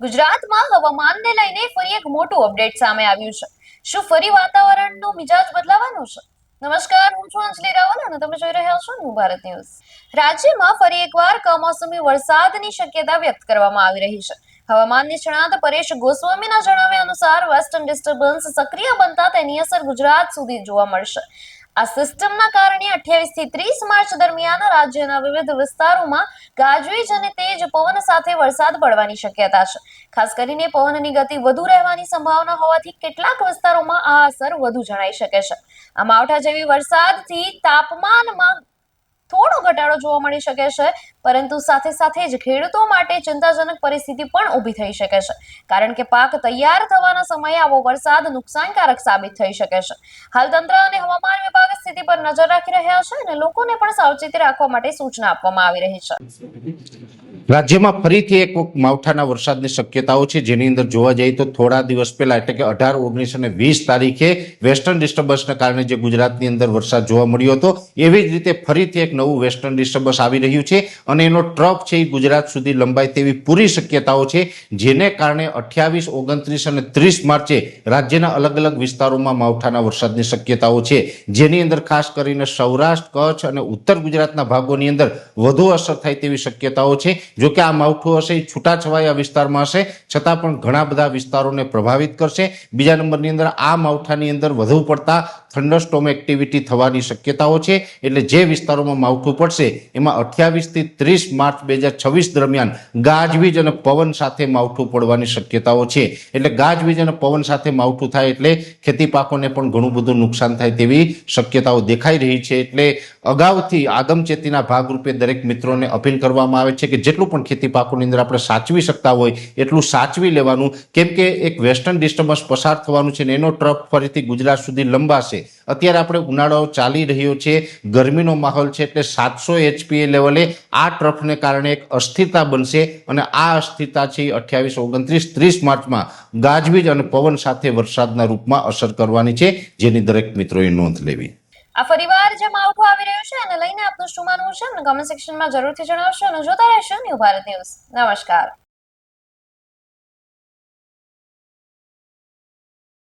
ગુજરાતમાં હવામાનને લઈને ફરી એક મોટું અપડેટ સામે આવ્યું છે। શું ફરી વાતાવરણનો મિજાજ બદલાવાનો છે? નમસ્કાર, હું છું અંજલિ રાવલ અને તમે જોઈ રહ્યા છો ન્યૂ ભારત ન્યૂઝ। રાજ્યમાં ફરી એકવાર કમોસમી વરસાદની શક્યતા વ્યક્ત કરવામાં આવી રહી છે। હવામાન નિષ્ણાત પરેશ ગોસ્વામીના જણાવ્યા અનુસાર વેસ્ટર્ન ડિસ્ટર્બન્સ સક્રિય બનતા તેની અસર ગુજરાત સુધી જોવા મળશે। આ સિસ્ટમના કારણે 28 થી 30 માર્ચ દરમિયાન રાજ્યના વિવિધ વિસ્તારોમાં ગાજવીજ અને તેજ પવન સાથે વરસાદ પડવાની શક્યતા છે। ખાસ કરીને પવનની ગતિ વધુ રહેવાની સંભાવના હોવાથી કેટલાક વિસ્તારોમાં આ અસર વધુ જણાઈ શકે છે। આ માવઠા જેવી વરસાદથી તાપમાનમાં થોડો ઘટાડો જોવા મળી શકે છે, પરંતુ સાથે સાથે જ ખેડૂતો માટે ચિંતાજનક પરિસ્થિતિ પણ ઊભી થઈ શકે છે, કારણ કે પાક તૈયાર થવાના સમયે આવો વરસાદ નુકસાનકારક સાબિત થઈ શકે છે। હાલ તંત્ર અને હવામાન વિભાગ સ્થિતિ પર નજર રાખી રહ્યા છે અને લોકોને પણ સાવચેતી રાખવા માટે સૂચના આપવામાં આવી રહી છે। રાજ્યમાં ફરીથી એક વખત માવઠાના વરસાદની શક્યતાઓ છે, જેની અંદર જોવા જઈએ તો થોડા દિવસ પહેલા એટલે કે 18, 19 અને 20 તારીખે વેસ્ટર્ન ડિસ્ટર્બન્સના કારણે જે ગુજરાતની અંદર વરસાદ જોવા મળ્યો હતો, એવી જ રીતે ફરીથી એક નવું વેસ્ટર્ન ડિસ્ટર્બન્સ આવી રહ્યું છે અને એનો ટ્રફ છે એ ગુજરાત સુધી લંબાય તેવી પૂરી શક્યતાઓ છે, જેને કારણે 28, 29 અને 30 માર્ચે રાજ્યના અલગ અલગ વિસ્તારોમાં માવઠાના વરસાદની શક્યતાઓ છે, જેની અંદર ખાસ કરીને સૌરાષ્ટ્ર, કચ્છ અને ઉત્તર ગુજરાતના ભાગોની અંદર વધુ અસર થાય તેવી શક્યતાઓ છે। જો કે આ માવઠું હશે એ છૂટાછવાયા વિસ્તારમાં હશે, છતાં પણ ઘણા બધા વિસ્તારોને પ્રભાવિત કરશે। બીજા નંબરની અંદર આ માવઠાની અંદર વધુ પડતા થંડરસ્ટોર્મ એક્ટિવિટી થવાની શક્યતાઓ છે, એટલે જે વિસ્તારોમાં માવઠું પડશે એમાં 28 થી 30 માર્ચ 2026 દરમિયાન ગાજવીજ અને પવન સાથે માવઠું પડવાની શક્યતાઓ છે। એટલે ગાજવીજ અને પવન સાથે માવઠું થાય એટલે ખેતી પાકોને પણ ઘણું બધું નુકસાન થાય તેવી શક્યતાઓ દેખાઈ રહી છે। એટલે અગાઉથી આગમચેતીના ભાગરૂપે દરેક મિત્રોને અપીલ કરવામાં આવે છે કે જેટલું પણ ખેતી પાકોની અંદર આપણે સાચવી શકતા હોય એટલું સાચવી લેવાનું, કેમ કે એક વેસ્ટર્ન ડિસ્ટર્બન્સ પસાર થવાનું છે ને એનો ટ્રફ ફરીથી ગુજરાત સુધી લંબાશે। અત્યારે આપણે ઉનાળો ચાલી રહ્યો છે, ગરમીનો માહોલ છે, એટલે 700 HPA લેવલે આ ટ્રફને કારણે એક અસ્થિરતા બનશે અને આ અસ્થિરતા છે 28, 29, 30 માર્ચમાં ગાજવીજ અને પવન સાથે વરસાદના રૂપમાં અસર કરવાની છે, જેની દરેક મિત્રોએ નોંધ લેવી। આ ફરીવાર જે માવઠું આવી રહ્યું છે એને લઈને આપનું શું માનવું છે? કમેન્ટ સેક્શનમાં જરૂરથી જણાવશો અને જોતા રહેશો ન્યૂ ભારત ન્યૂઝ। નમસ્કાર।